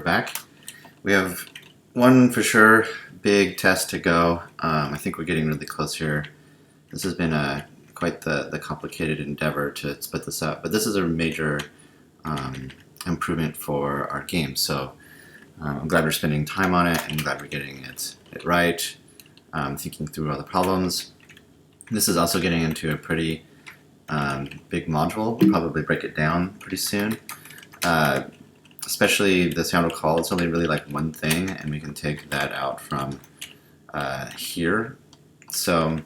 back. We have one for sure big test to go. I think we're getting really close here. This has been quite the complicated endeavor to split this up, but this is a major improvement for our game. So I'm glad we're spending time on it, and I'm glad we're getting it right, thinking through all the problems. This is also getting into a pretty big module. We'll probably break it down pretty soon. Especially the sound of call, it's only really like one thing, and we can take that out from here. So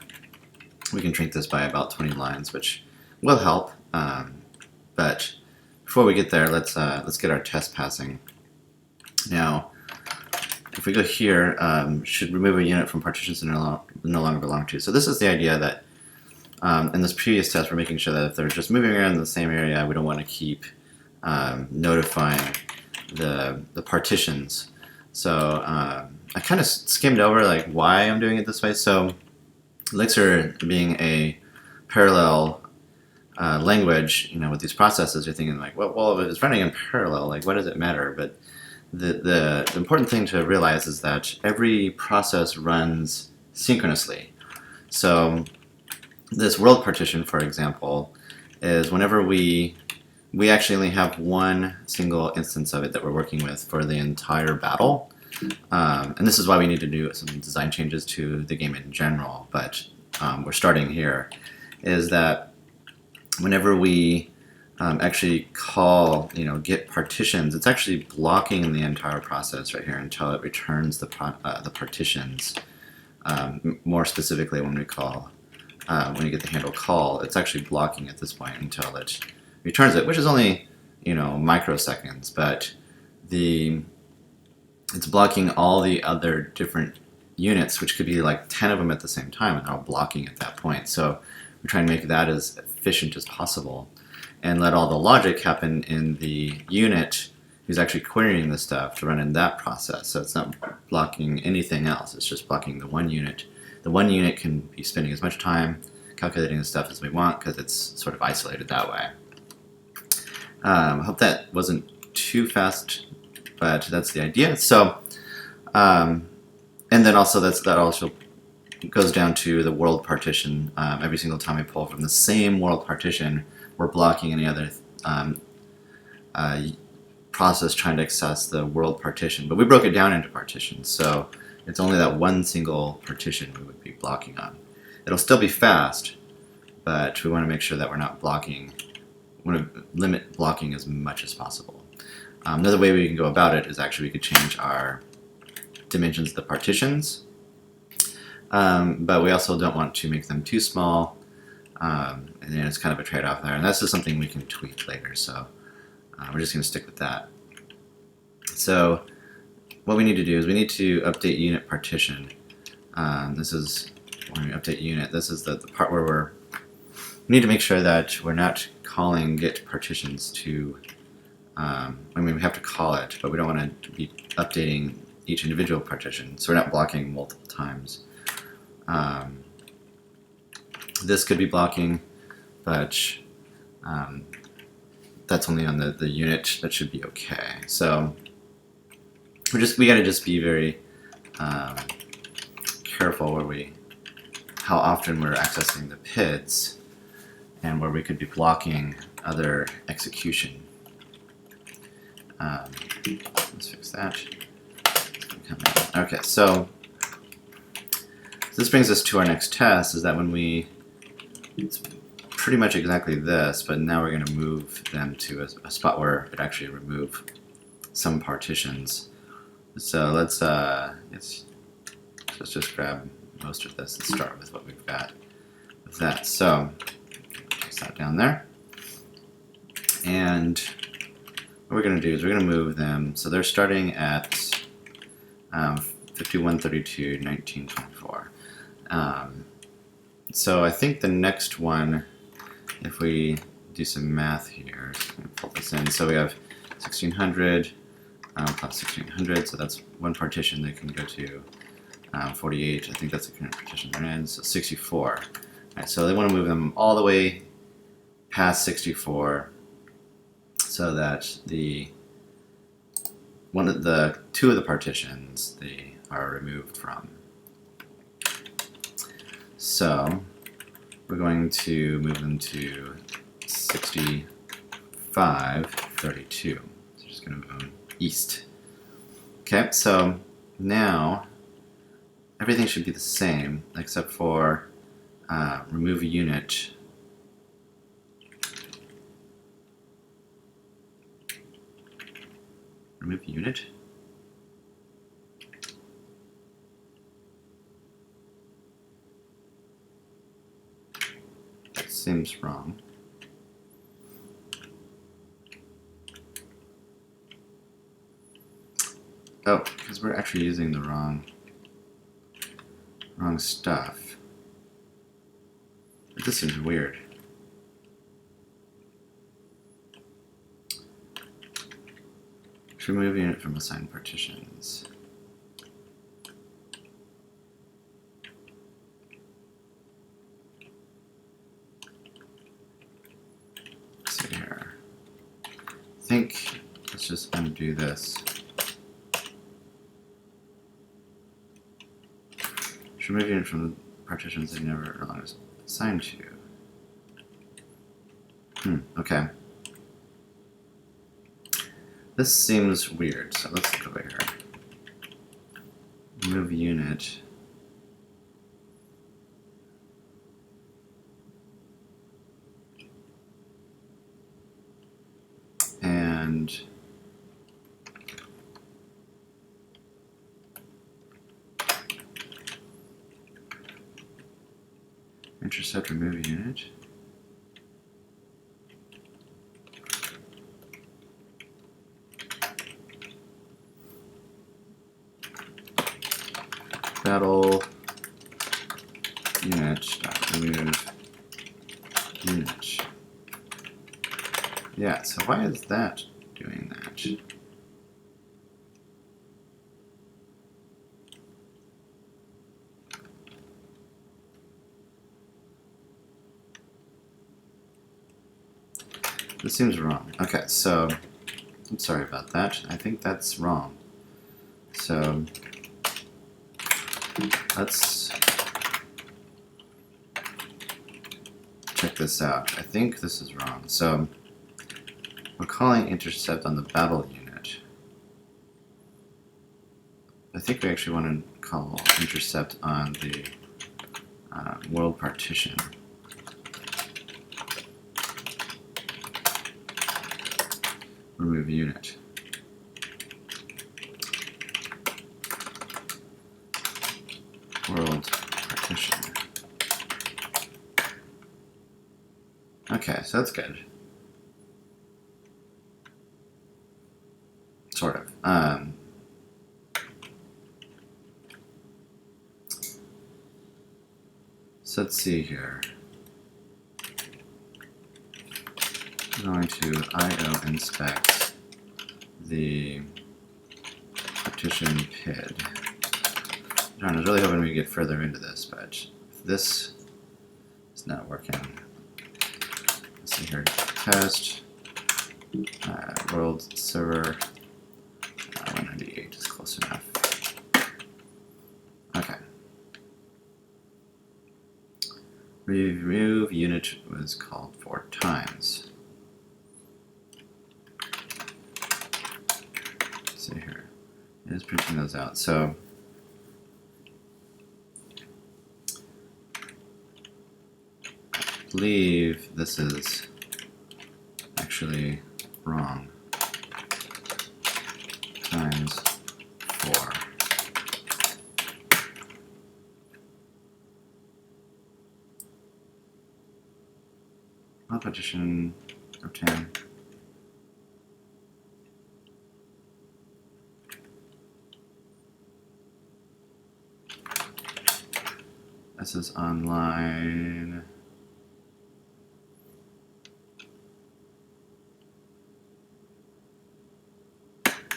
we can shrink this by about 20 lines, which will help. But before we get there, let's get our test passing. Now, if we go here, should remove a unit from partitions that no longer belong to. So this is the idea that in this previous test, we're making sure that if they're just moving around in the same area, we don't want to keep notifying the partitions. So I kind of skimmed over like why I'm doing it this way. So Elixir being a parallel language, with these processes, you're thinking like, well, if it's running in parallel, like what does it matter? But the important thing to realize is that every process runs synchronously. So this world partition, for example, is whenever we actually only have one single instance of it that we're working with for the entire battle. And this is why we need to do some design changes to the game in general, but we're starting here, is that whenever we actually call, get partitions, it's actually blocking the entire process right here until it returns the partitions. More specifically, when we call, when you get the handle call, it's actually blocking at this point until it returns it, which is only microseconds, but it's blocking all the other different units, which could be like 10 of them at the same time, and they're all blocking at that point. So we're trying to make that as efficient as possible and let all the logic happen in the unit who's actually querying the stuff to run in that process. So it's not blocking anything else, it's just blocking the one unit. The one unit can be spending as much time calculating the stuff as we want because it's sort of isolated that way. I hope that wasn't too fast, but that's the idea. So, and then also that also goes down to the world partition. Every single time we pull from the same world partition, we're blocking any other process trying to access the world partition. But we broke it down into partitions, so it's only that one single partition we would be blocking on. It'll still be fast, but we want to make sure that we're not blocking. We want to limit blocking as much as possible. Another way we can go about it is actually we could change our dimensions of the partitions, but we also don't want to make them too small, and then it's kind of a trade-off there, and that's just something we can tweak later, so we're just going to stick with that. So what we need to do is we need to update unit partition. This is when we update unit. This is the part where we need to make sure that we're not calling get partitions to, we have to call it, but we don't want to be updating each individual partition, so we're not blocking multiple times. This could be blocking, but that's only on the unit. That should be okay. So we got to just be very careful how often we're accessing the PIDs, and where we could be blocking other execution. Let's fix that. Okay, so this brings us to our next test, is that when it's pretty much exactly this, but now we're going to move them to a spot where it actually remove some partitions. So let's just grab most of this and start with what we've got with that. So place that down there, and what we're going to do is we're going to move them. So they're starting at 5132, 1924. So I think the next one, if we do some math here, so I'm going to pull this in. So we have 1600 plus 1600, so that's one partition that can go to 48. I think that's the current partition they're in, so 64. All right, so they want to move them all the way past 64 so that the two of the partitions they are removed from. So we're going to move them to 65, 32. So we're just going to move them east. Okay, so now everything should be the same except for remove a unit. Remove a unit? That seems wrong. Oh, because we're actually using the wrong stuff. This seems weird. Should remove a unit from assigned partitions. Let's see here. I think let's just undo this. Should remove a unit from the partitions they never no longer assigned to. Okay. This seems weird, so let's look over here. Remove unit. And intercept remove unit. Battle unit remove unit. Yeah, so why is that doing that? This seems wrong. Okay, so I'm sorry about that. I think that's wrong. So let's check this out. I think this is wrong. So we're calling intercept on the battle unit. I think we actually want to call intercept on the world partition. Remove unit. World partition. Okay, so that's good. Sort of. So let's see here. I'm going to IO inspect the partition PID. John, I was really hoping we could get further into this, but if this is not working, let's see here. Test world server 198 is close enough. Okay. Remove unit was called 4 times. Let's see here. It is printing those out. So I believe this is actually wrong. Times 4. Partition of 10. This is on line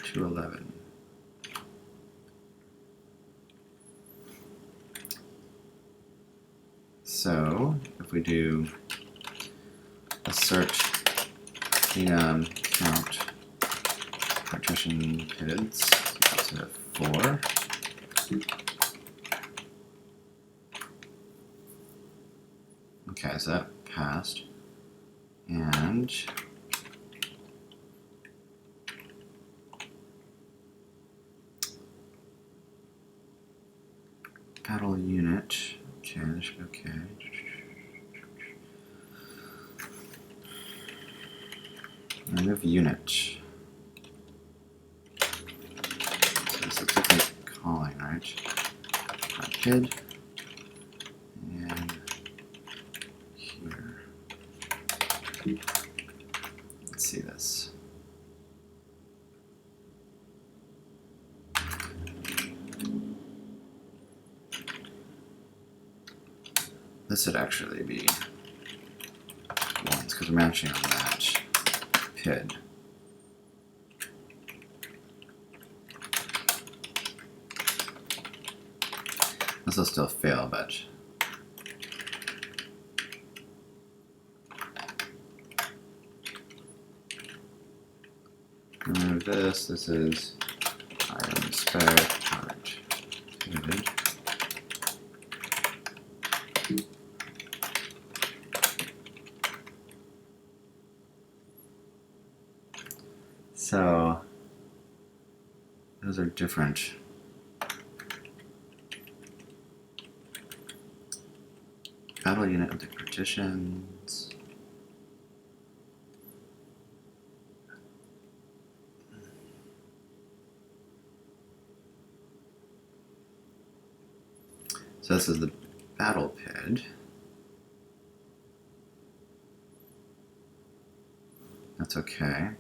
211. So if we do assert enum count partition PIDs to 4. Okay, so that passed. And battle unit. Okay, this should be okay. Remove unit. So this looks like it's calling, right? PID. And here. Let's see this. This would actually be ones because we're matching on that PID. This will still fail, but remove this. This is iron spec part PID. So those are different. Battle unit of the partitions. So this is the battle PID. That's okay.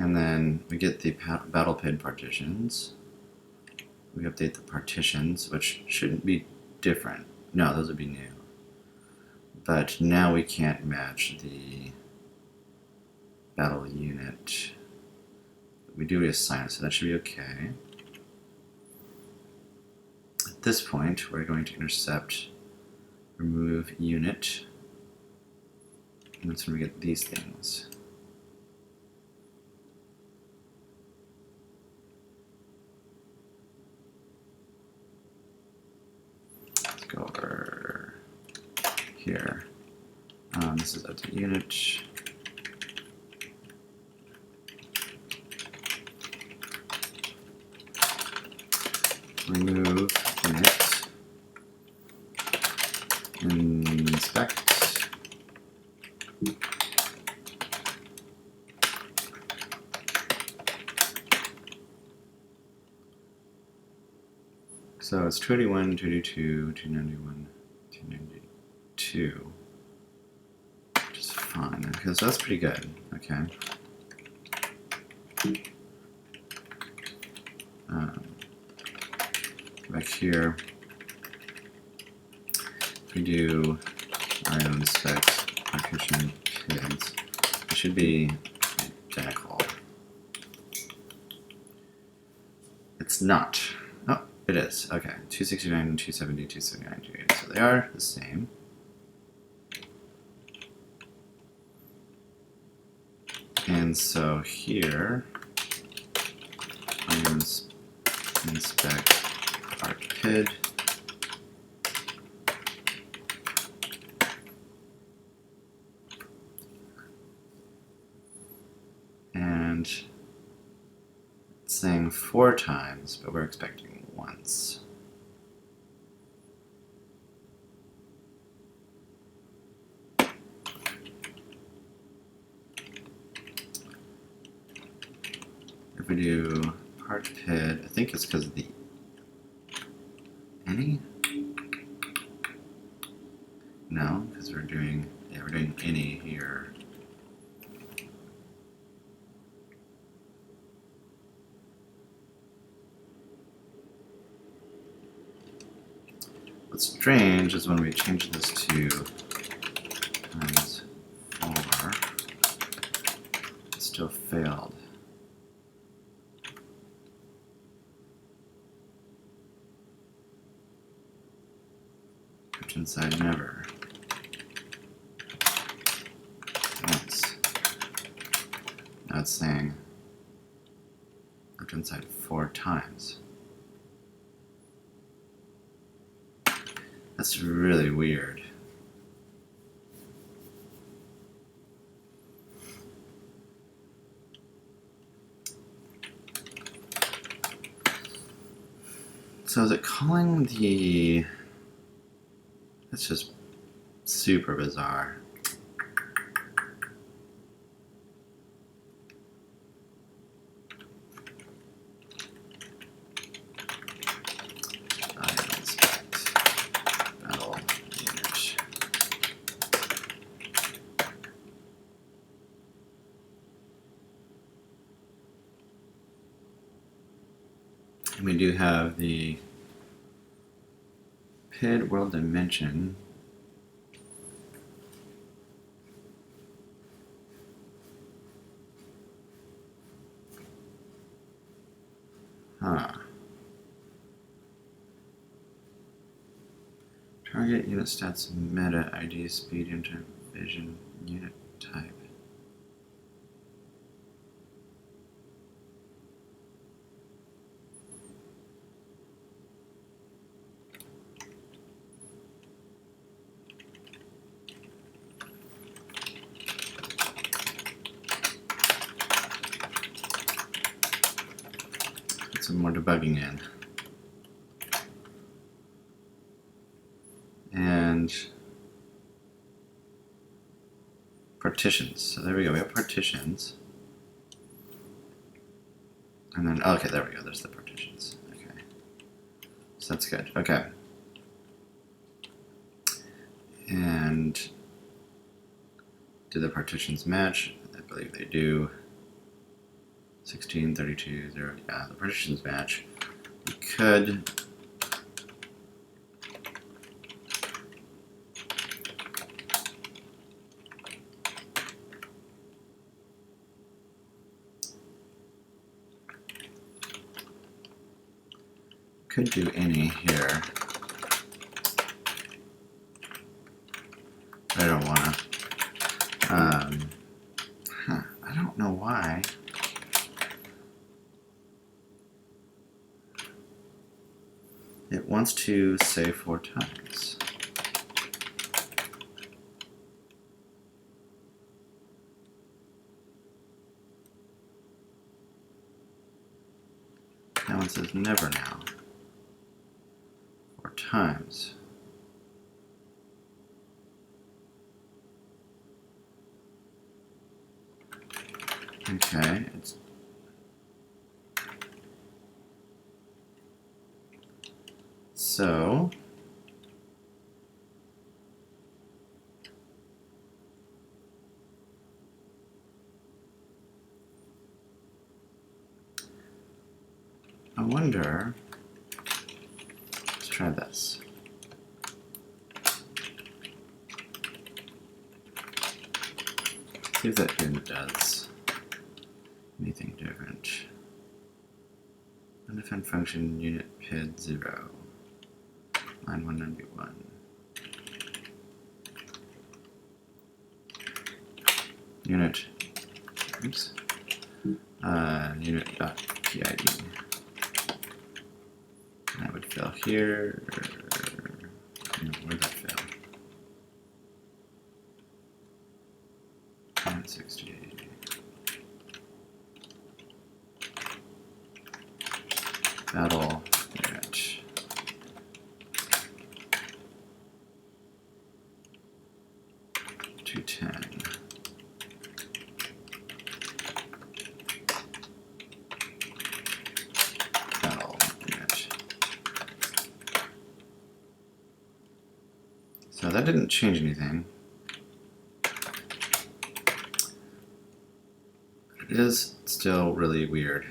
And then we get the battle PID partitions. We update the partitions, which shouldn't be different. No, those would be new. But now we can't match the battle unit. We do reassign it, so that should be okay. At this point, we're going to intercept, remove unit, and that's when we get these things. Go over here. This is update unit. Remove unit. Inspect. So it's 281, 282, 291, 292. Which is fine, because that's pretty good. Okay. Go back here. If we do iron spec partition PIDs, it should be identical. It's not. Oh, it is. Okay. 269, 270, 279, 280. So they are the same. And so here, iron inspect our PID. And it's saying 4 times, but we're expecting once. If we do part PID, I think it's because of the any? No, because we're doing any here. What's strange is when we change this to times 4, it still failed. Inside never. Once. that's saying left hand side 4 times. That's really weird. So is it calling the... That's just super bizarre. And we do have the PID world dimension. Huh. Target unit stats meta ID speed into vision unit type. Put some more debugging in. And partitions. So there we go. We have partitions. And then, okay, there we go. There's the partitions. Okay. So that's good. Okay. And do the partitions match? I believe they do. 16, 32, 0. Yeah, the partitions match. We could do any here. I don't want to. I don't know why. It wants to say 4 times. That one says never now. 4 times. Okay, it's so I wonder, let's try this. See if that unit does anything different. Undefined function unit PID 0. Line 191. Unit, oops, unit.pid. And that would fail here. Where'd that fail? 160. Battle unit. $210. Battle unit. So that didn't change anything. It is still really weird.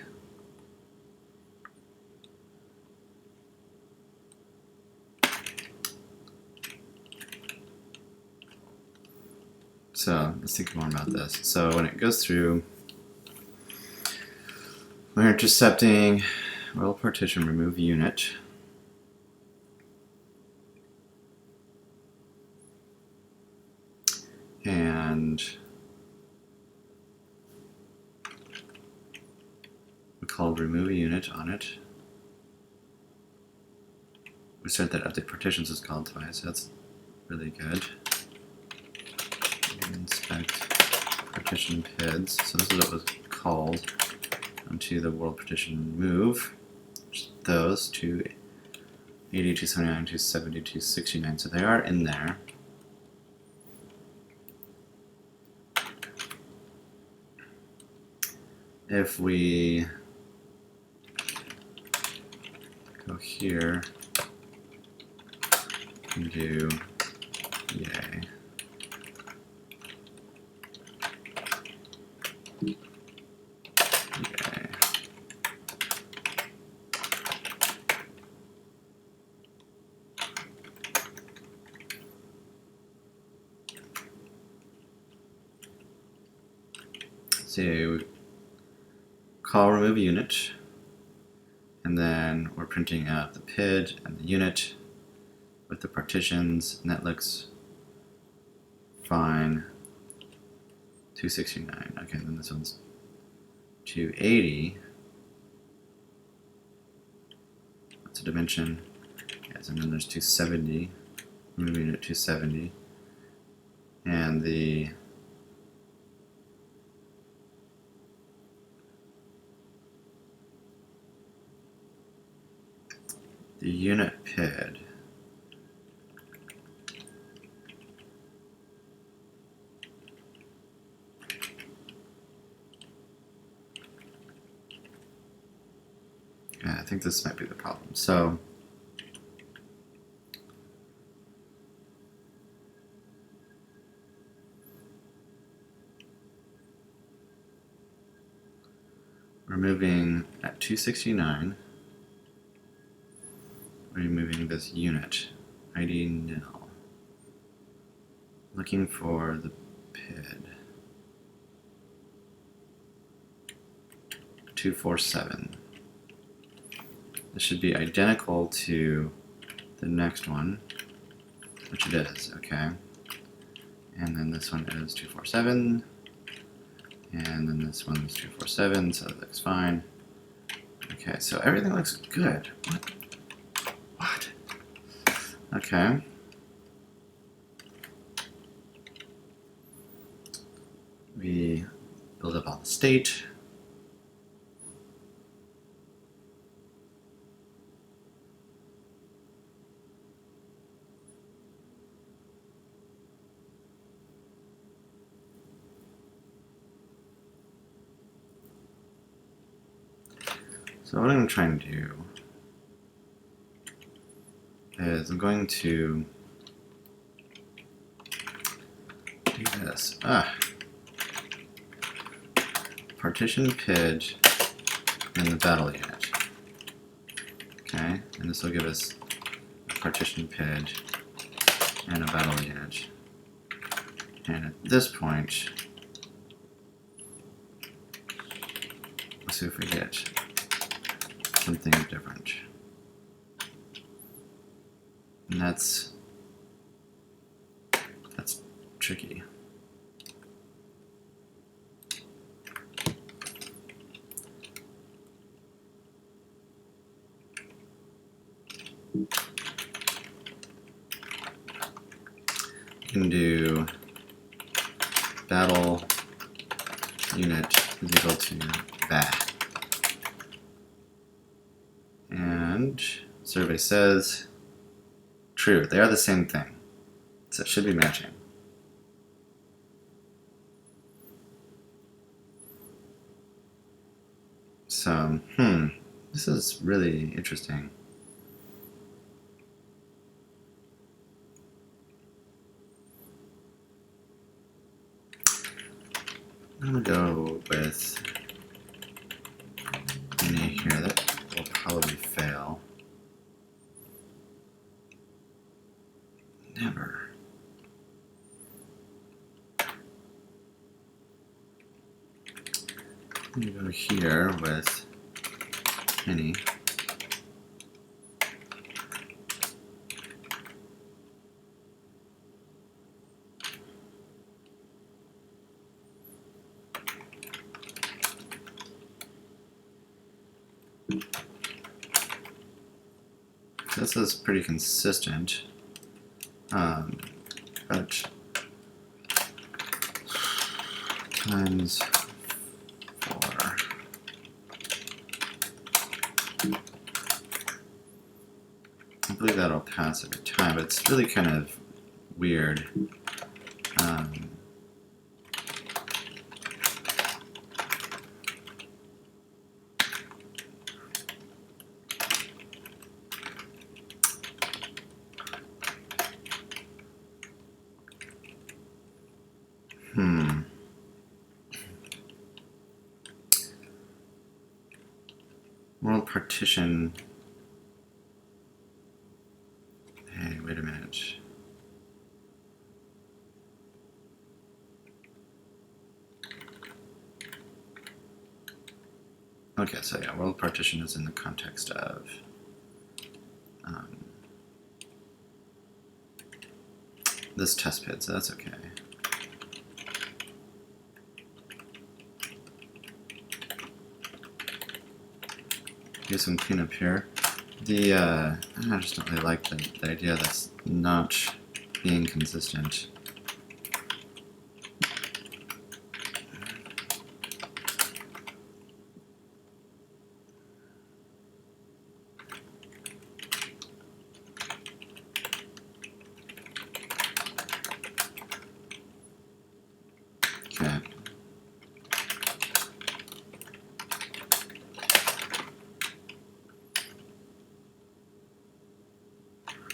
So let's think more about this. So when it goes through, we're intercepting roll partition, remove unit. And called remove a unit on it. We said that update partitions is called twice, so that's really good. Inspect partition PIDs. So this is what was called onto the world partition move. Those 280, 279, 270, 269. So they are in there. If we go here and do yay. So call remove a unit, and then we're printing out the PID and the unit with the partitions, and that looks fine. 269. Okay, then this one's 280. That's a dimension. Yes, and then there's 270. Remove unit 270, and the unit PID. Yeah, I think this might be the problem. So we're moving at 269. Removing this unit, ID nil. Looking for the PID. 247. This should be identical to the next one, which it is, okay? And then this one is 247, and then this one is 247, so that looks fine. Okay, so everything looks good. What? Okay. We build up all the state. So what I'm going to try and do is I'm going to do this. Partition PID in the battle unit. Okay, and this will give us a partition PID and a battle unit. And at this point, let's see if we get something different. And that's tricky. You can do battle unit is equal to bat. And survey says true. They are the same thing. So it should be matching. So, this is really interesting. I'm gonna go with any here. That will probably fail. Never. I'm gonna go here with any. So this is pretty consistent, but times 4. I believe that'll pass every time, but it's really kind of weird. World partition. Hey, wait a minute. Okay, so yeah, world partition is in the context of this test pid, so that's okay. Do some cleanup here. I just don't really like the idea that's not being consistent. Okay.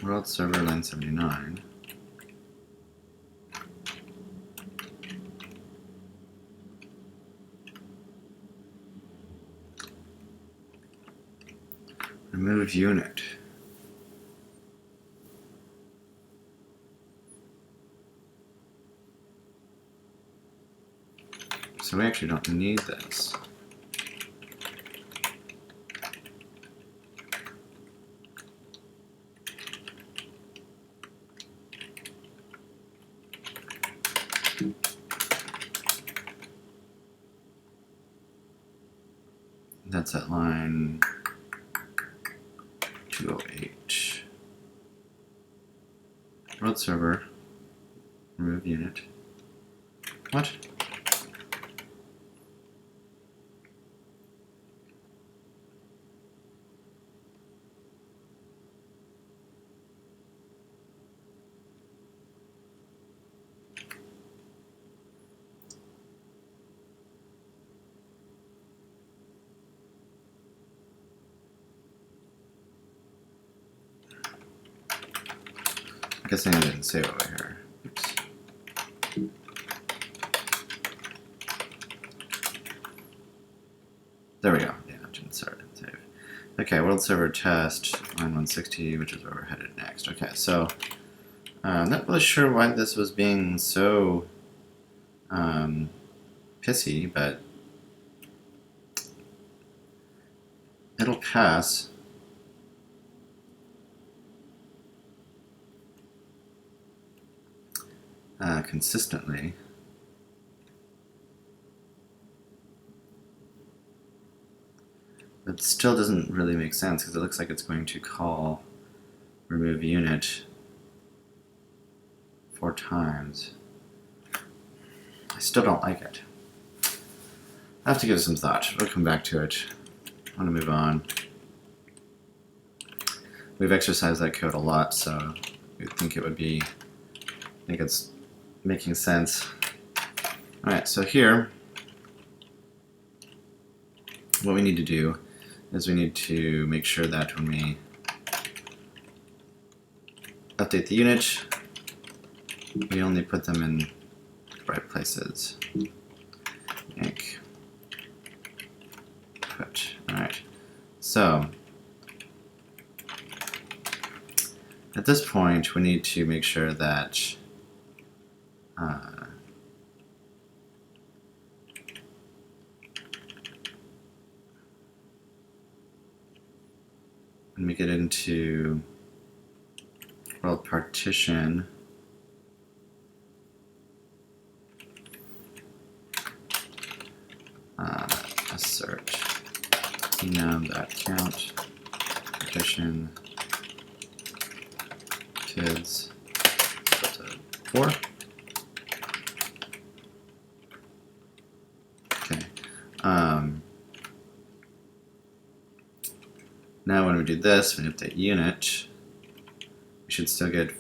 World server line 79. Remove unit. So we actually don't need this. That's at line 208. World server, remove unit. What? Guessing I didn't save over here. Oops. There we go. Yeah, didn't start and save. Okay, world server test line 160, which is where we're headed next. Okay, so I'm not really sure why this was being so pissy, but it'll pass. Consistently. It still doesn't really make sense because it looks like it's going to call remove unit 4 times. I still don't like it. I have to give it some thought. We'll come back to it. I want to move on. We've exercised that code a lot, so you'd think it would be, I think it's making sense. Alright, so here, what we need to do is we need to make sure that when we update the unit, we only put them in the right places. Yank. Put. Alright. So, at this point, we need to make sure that when we get into world partition, assert enum.count partition kids equal to 4. Okay. Now when we do this, when we update unit, we should still get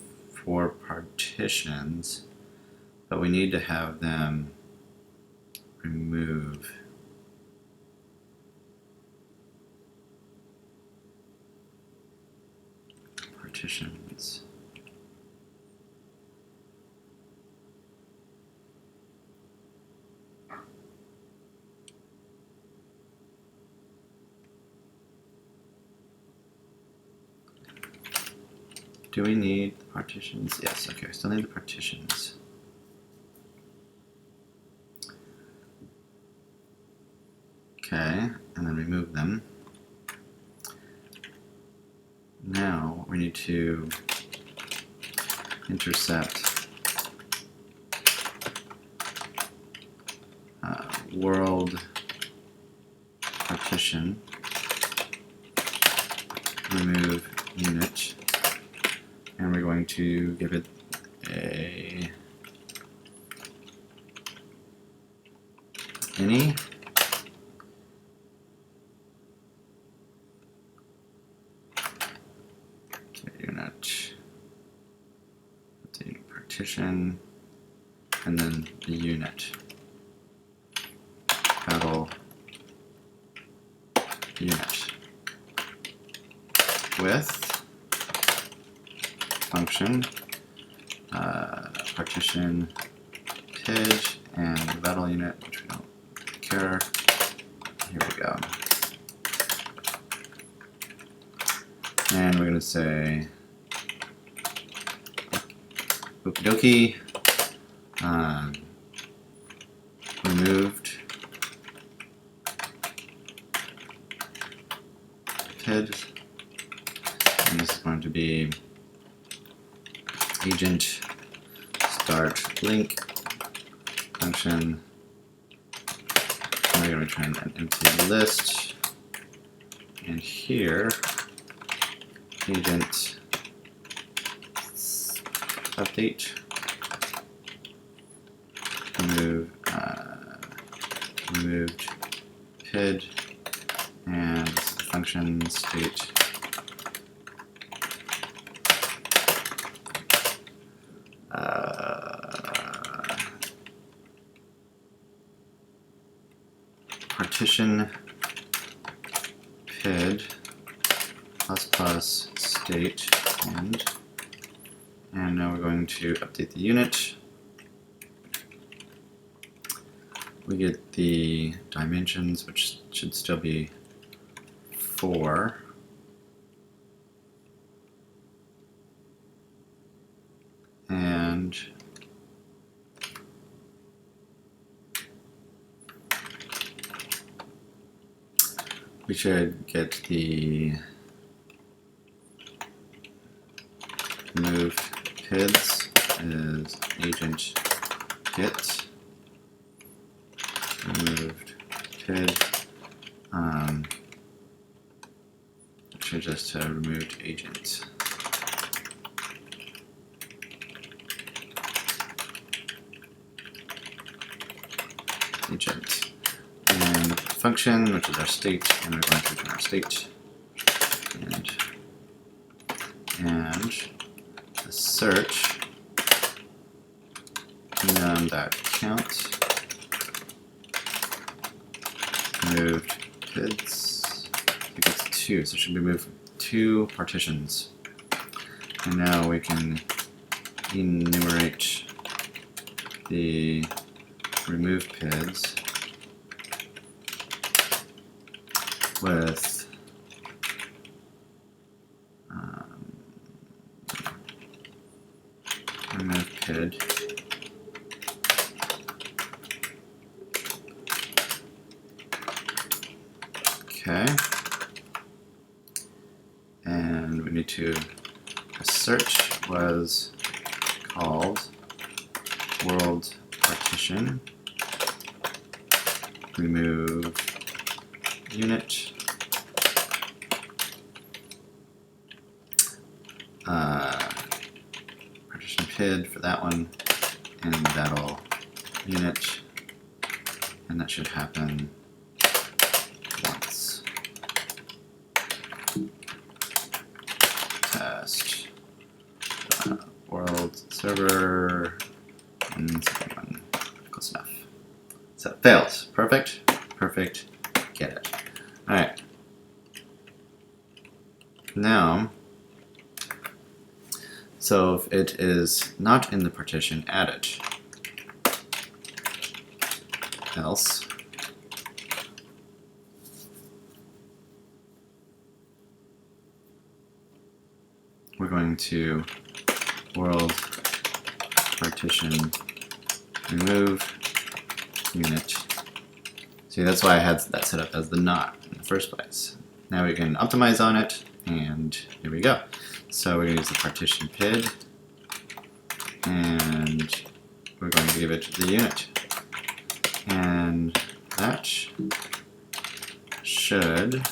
4 partitions, but we need to have them remove partitions. Do we need the partitions? Yes, okay, we still need the partitions. Okay, and then remove them. Now we need to intercept world partition, remove unit, and we're going to give it a any unit, the partition, and then the unit. Battle unit with function partition edge and battle unit, which we don't care. Here we go. And we're going to say okie dokie, removed head, and this is going to be agent start link function. We're going to return an empty list, and here agent update removed PID and function state partition PID plus state and now we're going to update the unit. We get the dimensions, which should still be 4. And we should get the remove PIDs is agent get removed PID. Should just removed agent. Agent. And function, which is our state, and we're going to return our state. And the search enum.count moved PIDs equals 2, so it should be moved 2 partitions. And now we can enumerate the remove PIDs with remove PID okay, and we need to a search was called world partition remove unit partition PID for that one, and that'll unit, and that should happen once. Test world server, and second one, close enough. So it fails. Perfect, perfect, get it. All right. Now, so if it is not in the partition, add it. Else, we're going to world partition remove unit. See, that's why I had that set up as the not in the first place. Now we can optimize on it, and here we go. So we're going to use the partition PID, and we're going to give it the unit. And that should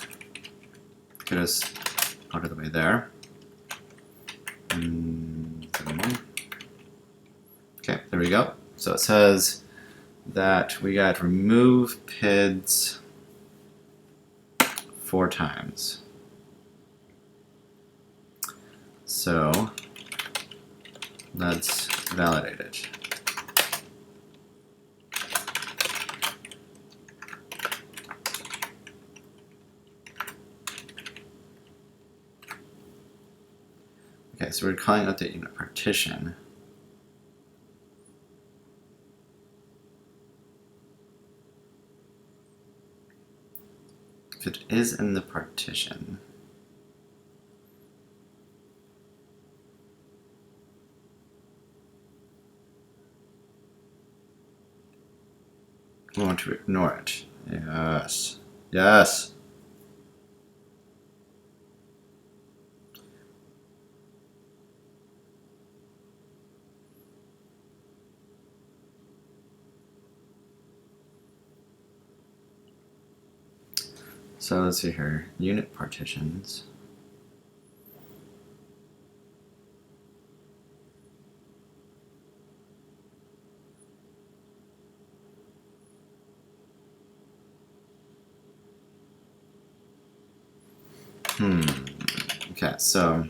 get us part of the way there. Okay, there we go. So it says that we got remove PIDs 4 times. So let's validate it. Okay, so we're calling update unit partition. If it is in the partition, we want to ignore it. Yes. Yes. So let's see here, unit partitions. Okay, so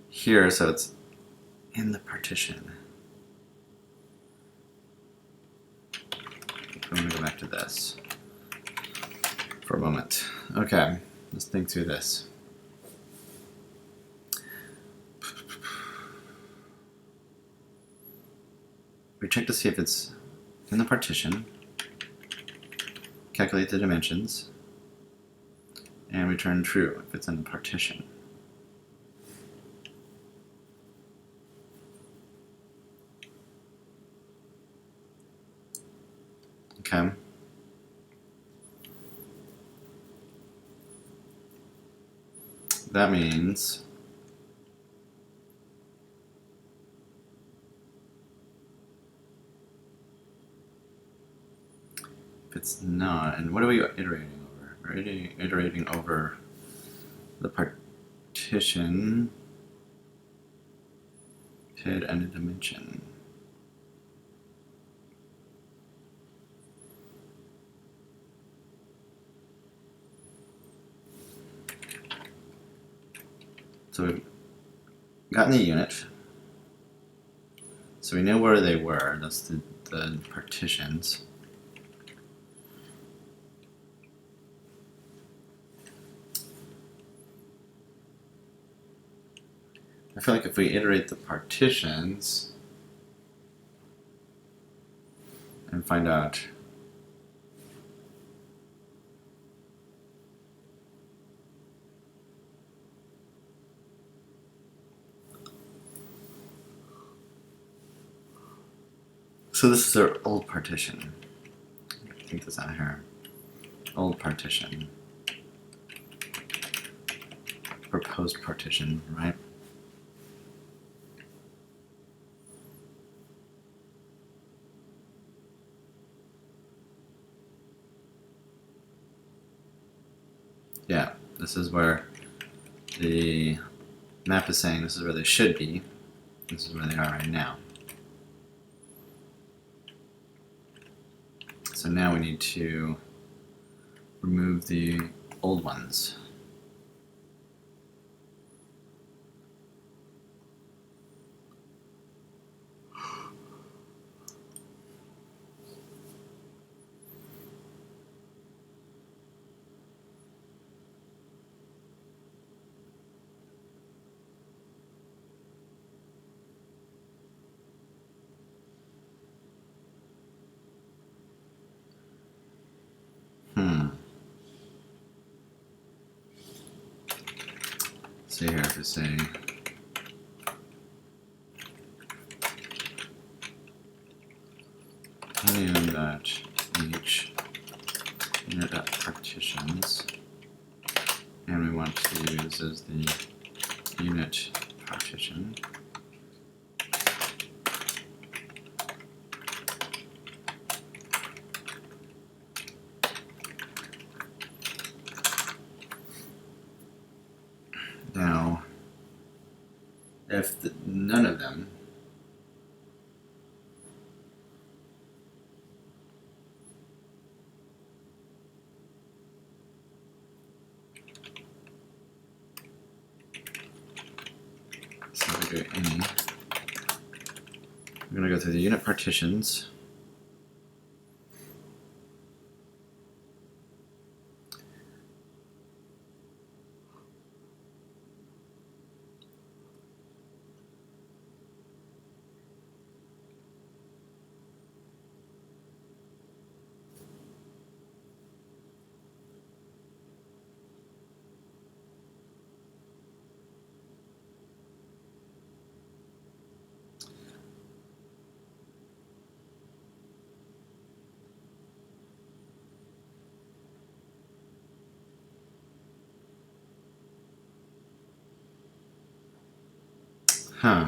here, so it's in the partition. I'm gonna go back to this for a moment. Okay, let's think through this. We check to see if it's in the partition, calculate the dimensions, and return true if it's in the partition. Okay. That means if it's not, and what are we iterating over? We're iterating over the partition PID and a dimension. So we've gotten the unit. So we know where they were. That's the partitions. I feel like if we iterate the partitions and find out so this is our old partition. I think this out here. Old partition. Proposed partition, right? Yeah, this is where the map is saying this is where they should be. This is where they are right now. So now we need to remove the old ones. So here I have to say union.each unit.partitions, and we want to use as the unit partition. Now, if none of them so we do any, we're going to go through the unit partitions.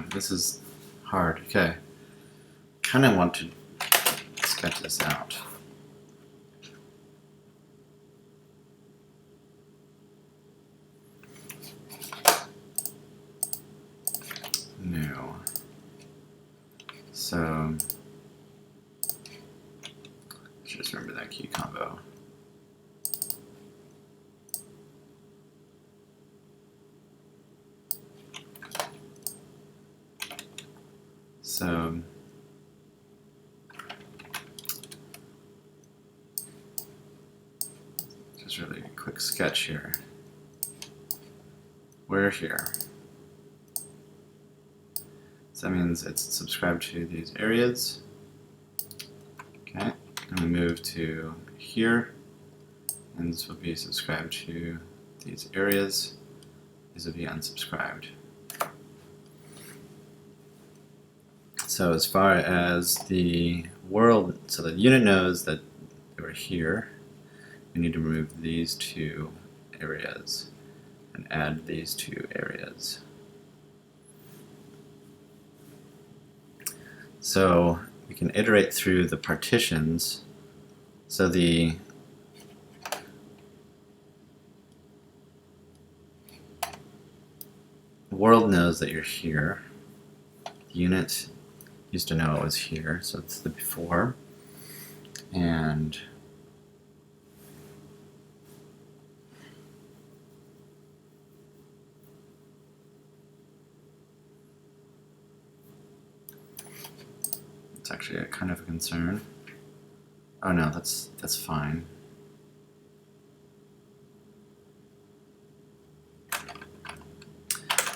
This is hard. Okay. Kind of want to sketch this out. New. So, just remember that key combo. So, just really a quick sketch here. We're here. So that means it's subscribed to these areas. Okay, and we move to here, and this will be subscribed to these areas. These will be unsubscribed. So as far as the world, so the unit knows that they were here, we need to remove these two areas and add these two areas. So we can iterate through the partitions. So the world knows that you're here. The unit used to know it was here, so it's the before. And it's actually a kind of a concern. Oh no, that's fine.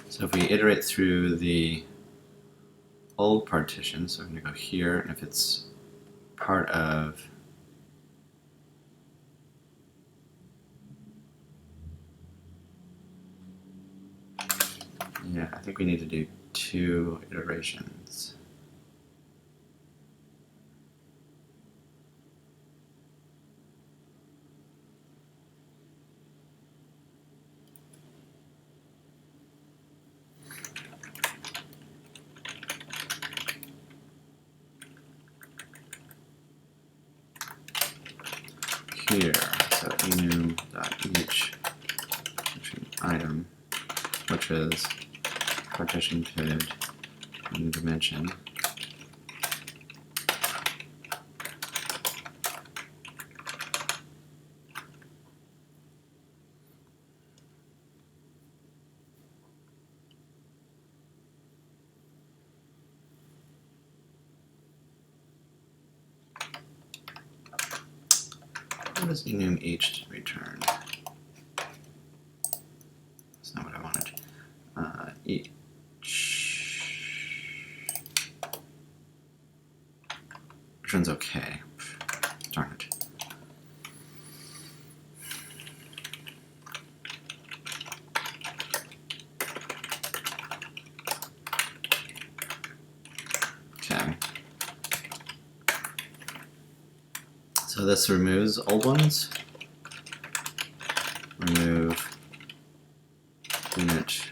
So if we iterate through the old partition, so I'm going to go here, and if it's part of yeah, I think we need to do 2 iterations. Here, so enum.each item which is partition PID new dimension. What does enum each return? That's not what I wanted. Each returns okay. Darn it. Okay. So this removes old ones. Remove unit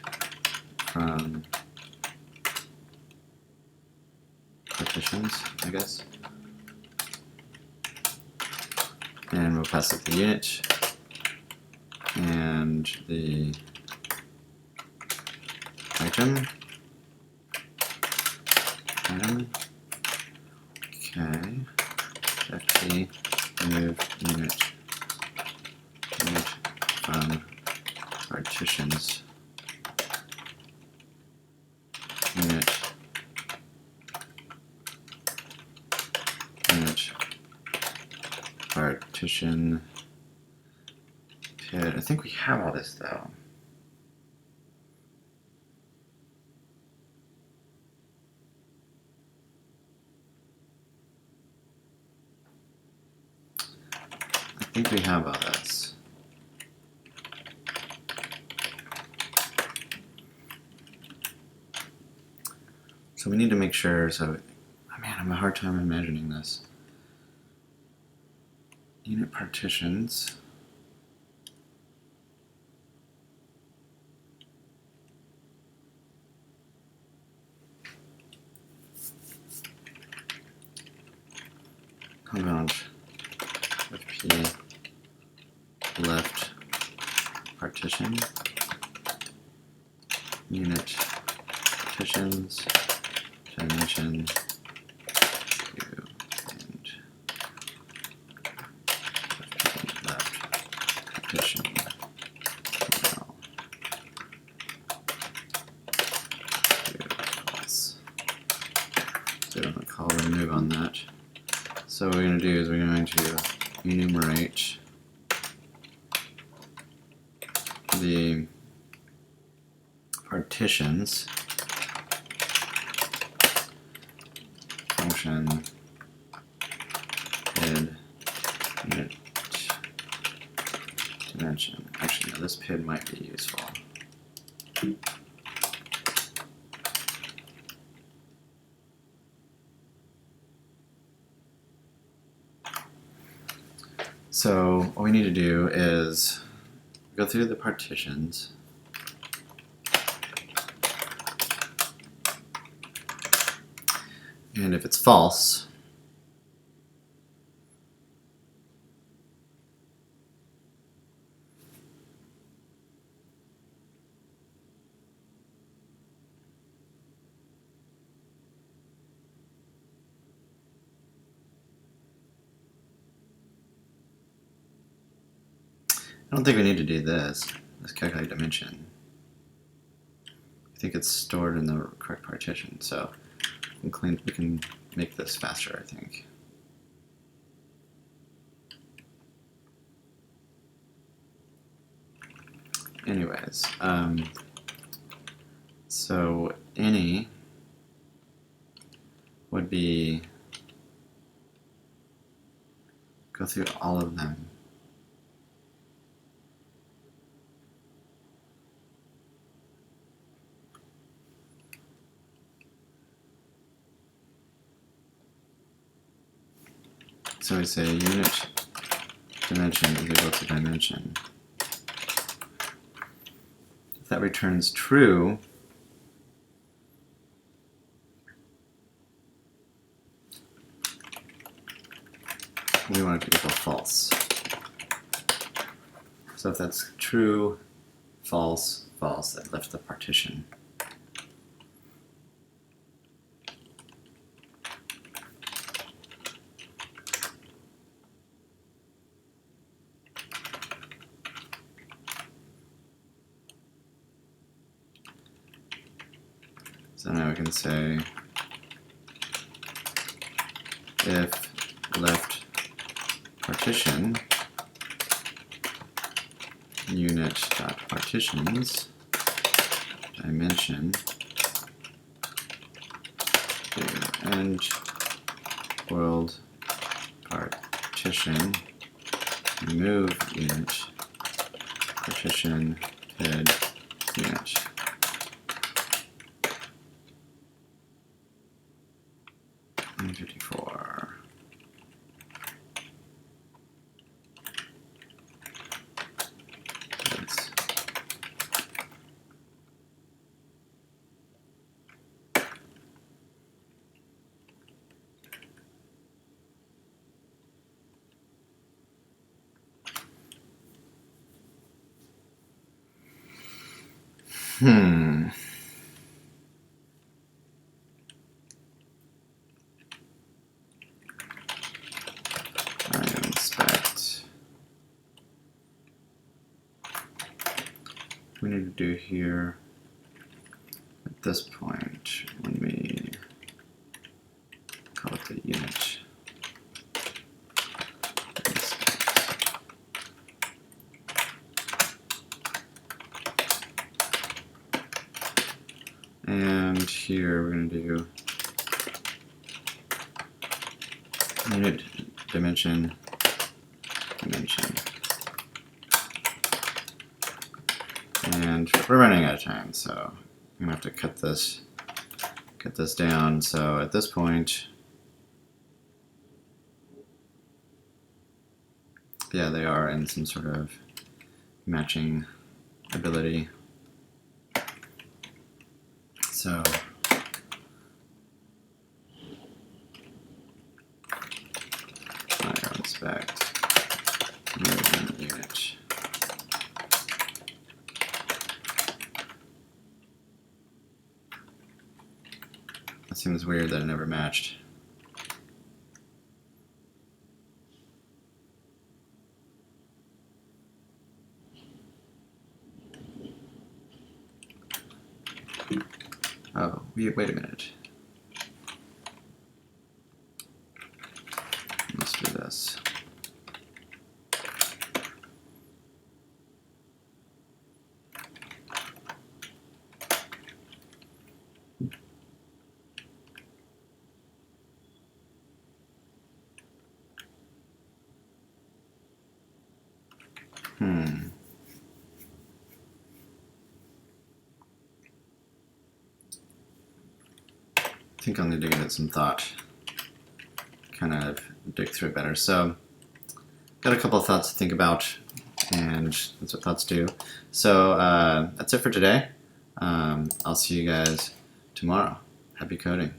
from partitions, I guess. And we'll pass up the unit and the item. Okay. FT remove unit from partitions. Unit partition PID. I think we have all this though. I think we have all this. So we need to make sure, so, man, I have a hard time imagining this. Unit partitions. Compound FP left partition. Unit partitions. Dimension 2 and left partition. Now, 2 false. So I'm going to call remove on that. So what we're going to do is we're going to enumerate the partitions function PID unit dimension. Actually, no, this PID might be useful. So what we need to do is go through the partitions. And if it's false, I don't think we need to do this. Let's calculate dimension. I think it's stored in the correct partition, so we can make this faster, I think. Anyways, so any would be go through all of them. So we say unit dimension is equal to dimension. If that returns true, we want it to equal false. So if that's true, false, false, that left the partition. So now we can say if left partition unit.partitions dimension end world partition remove unit partition head unit. And 54. That's I inspect. We need to do here at this point when we call it the unit. And here we're going to do unit dimension. And we're running out of time, so I'm gonna have to cut this down. So at this point, yeah, they are in some sort of matching ability. So I inspect unit. That seems weird that it never matched. Oh, wait a minute. Let's do this. I think I'll need to give it some thought, kind of dig through it better. So, got a couple of thoughts to think about, and that's what thoughts do. So, that's it for today. I'll see you guys tomorrow. Happy coding.